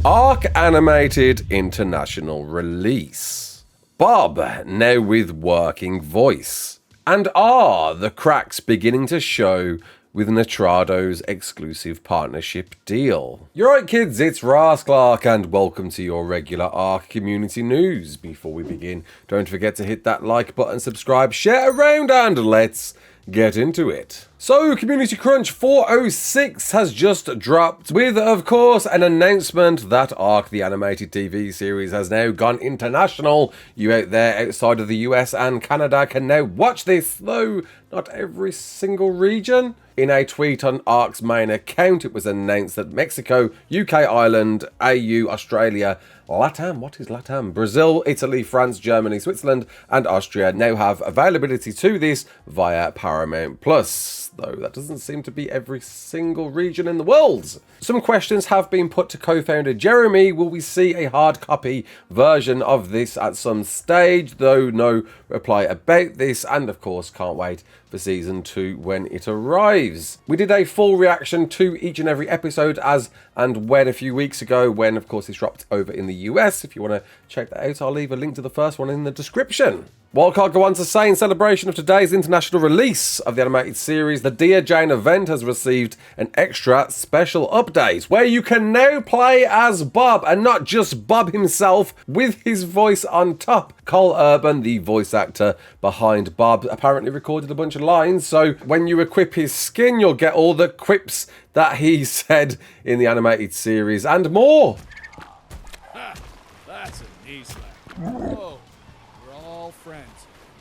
ARK Animated International Release. Bob, now with working voice. And are the cracks beginning to show with Nitrado's exclusive partnership deal? You're right, kids, it's Raasclark, and welcome to your regular ARK community news. Before we begin, don't forget to hit that like button, subscribe, share around, and let's get into it. So, Community Crunch 406 has just dropped with, of course, an announcement that ARK, the animated TV series, has now gone international. You out there outside of the US and Canada can now watch this, though not every single region. In a tweet on ARK's main account, it was announced that Mexico, UK, Ireland, AU, Australia, LATAM, what is LATAM? Brazil, Italy, France, Germany, Switzerland, and Austria now have availability to this via Paramount Plus, though that doesn't seem to be every single region in the world. Some questions have been put to co-founder Jeremy. Will we see a hard copy version of this at some stage? Though no reply about this, and of course can't wait for season 2 when it arrives. We did a full reaction to each and every episode as and when a few weeks ago, when of course it's dropped over in the US. If you want to check that out, I'll leave a link to the first one in the description. Wildcard go on to say, in celebration of today's international release of the animated series, the Dear Jane event has received an extra special update where you can now play as Bob, and not just Bob himself, with his voice on top. Cole Urban, the voice actor behind Bob, apparently recorded a bunch of lines, so when you equip his skin, you'll get all the quips that he said in the animated series and more. That's a knee slap. Whoa, we're all friends.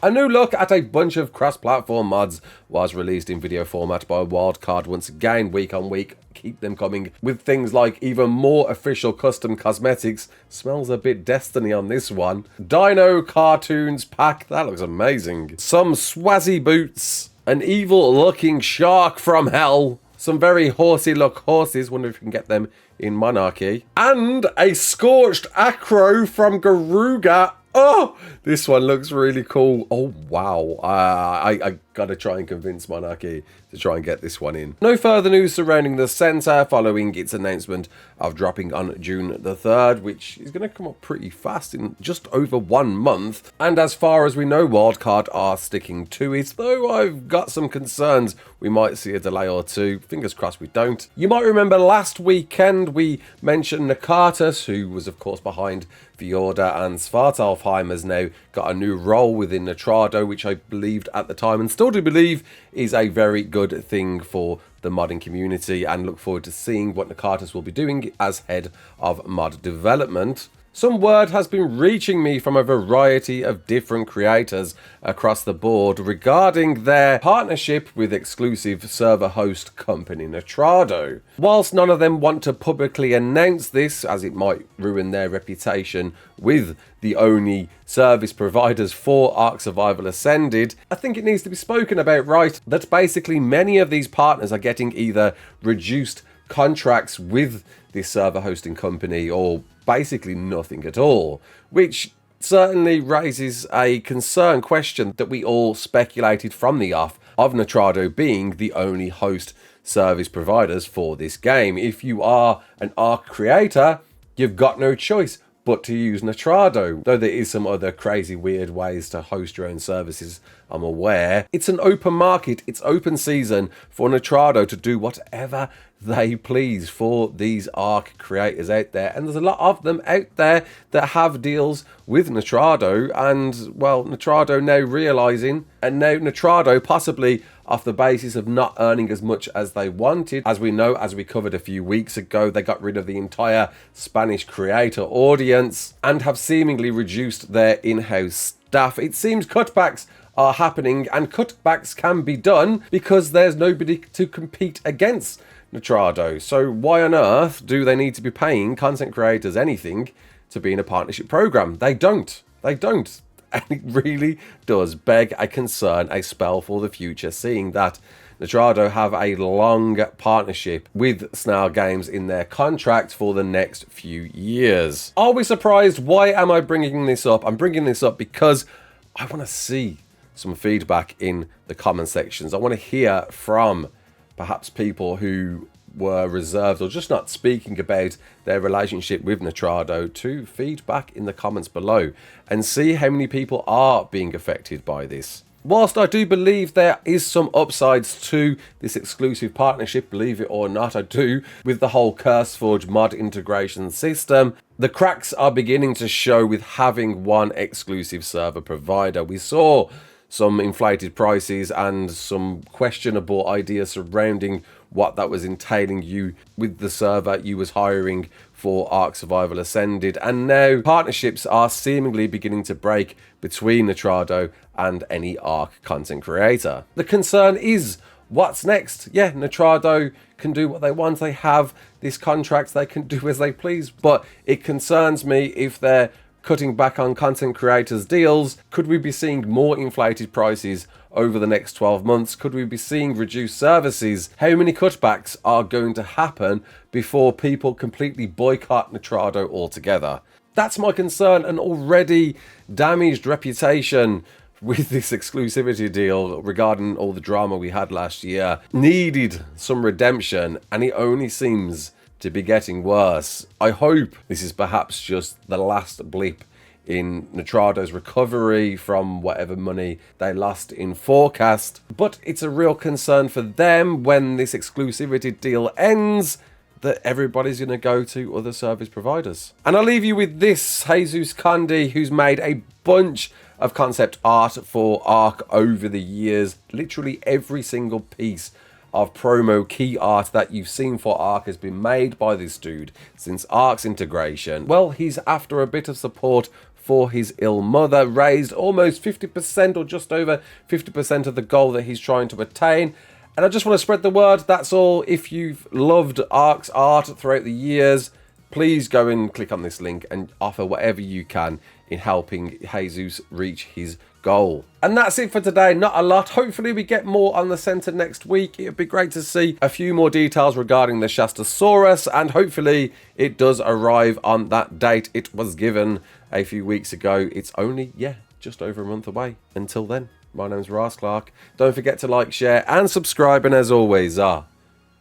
A new look at a bunch of cross-platform mods was released in video format by Wildcard once again, week on week. Keep them coming with things like even more official custom cosmetics. Smells a bit Destiny on this one. Dino cartoons pack, that looks amazing. Some Swazzy boots, an evil-looking shark from hell, some very horsey-look horses, wonder if you can get them in Monarchy, and a scorched acro from Garuga. Oh, this one looks really cool. Oh, wow. I gotta try and convince Monarchy to try and get this one in. No further news surrounding the centre following its announcement of dropping on June the 3rd, which is going to come up pretty fast in just over 1 month. And as far as we know, Wildcard are sticking to it, though I've got some concerns we might see a delay or two. Fingers crossed we don't. You might remember last weekend we mentioned Nakatus, who was of course behind Fjorda, and Svartalfheim has now got a new role within Nitrado, which I believed at the time and still do believe is a very good thing for the modding community, and look forward to seeing what Nakatus will be doing as head of mod development. Some word has been reaching me from a variety of different creators across the board regarding their partnership with exclusive server host company Nitrado. Whilst none of them want to publicly announce this, as it might ruin their reputation with the only service providers for ARK Survival Ascended, I think it needs to be spoken about, right? That basically many of these partners are getting either reduced contracts with this server hosting company or basically nothing at all, which certainly raises a concern question that we all speculated from the off of Nitrado being the only host service providers for this game. If you are an ARK creator, you've got no choice but to use Nitrado, though there is some other crazy weird ways to host your own services, I'm aware. It's an open market, it's open season for Nitrado to do whatever they please for these ARK creators out there, and there's a lot of them out there that have deals with Nitrado, and well, Nitrado now realizing, and now Nitrado possibly off the basis of not earning as much as they wanted. As we know, as we covered a few weeks ago, they got rid of the entire Spanish creator audience and have seemingly reduced their in-house staff. It seems cutbacks are happening, and cutbacks can be done because there's nobody to compete against Nitrado. So why on earth do they need to be paying content creators anything to be in a partnership program? They don't. And it really does beg a concern, a spell for the future, seeing that Nitrado have a long partnership with Snail Games in their contract for the next few years. Are we surprised? Why am I bringing this up? I'm bringing this up because I want to see some feedback in the comment sections. I want to hear from perhaps people who were reserved or just not speaking about their relationship with Nitrado, to feedback in the comments below and see how many people are being affected by this. Whilst I do believe there is some upsides to this exclusive partnership, believe it or not, I do, with the whole CurseForge mod integration system, the cracks are beginning to show with having one exclusive server provider. We saw some inflated prices and some questionable ideas surrounding what that was entailing you with the server you was hiring for ARK Survival Ascended, and now partnerships are seemingly beginning to break between Nitrado and any ARK content creator. The concern is, what's next? Yeah, Nitrado can do what they want. They have this contract, they can do as they please, but it concerns me if they're cutting back on content creators' deals. Could we be seeing more inflated prices over the next 12 months? Could we be seeing reduced services? How many cutbacks are going to happen before people completely boycott Nitrado altogether? That's my concern. An already damaged reputation with this exclusivity deal regarding all the drama we had last year needed some redemption, and it only seems to be getting worse. I hope this is perhaps just the last blip in Nitrado's recovery from whatever money they lost in forecast, but it's a real concern for them when this exclusivity deal ends that everybody's going to go to other service providers. And I'll leave you with this. Jesus Condi, who's made a bunch of concept art for ARK over the years, literally every single piece of promo key art that you've seen for ARK has been made by this dude since ARK's integration. Well, he's after a bit of support for his ill mother, raised almost 50% or just over 50% of the goal that he's trying to attain. And I just want to spread the word, that's all. If you've loved ARK's art throughout the years, please go and click on this link and offer whatever you can in helping Jesus reach his goal. And that's it for today. Not a lot. Hopefully we get more on the center next week. It'd be great to see a few more details regarding the Shastasaurus, and hopefully it does arrive on that date it was given a few weeks ago. It's only, yeah, just over a month away. Until then, my name's Raasclark. Don't forget to like, share and subscribe, and as always,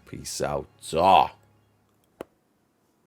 peace out.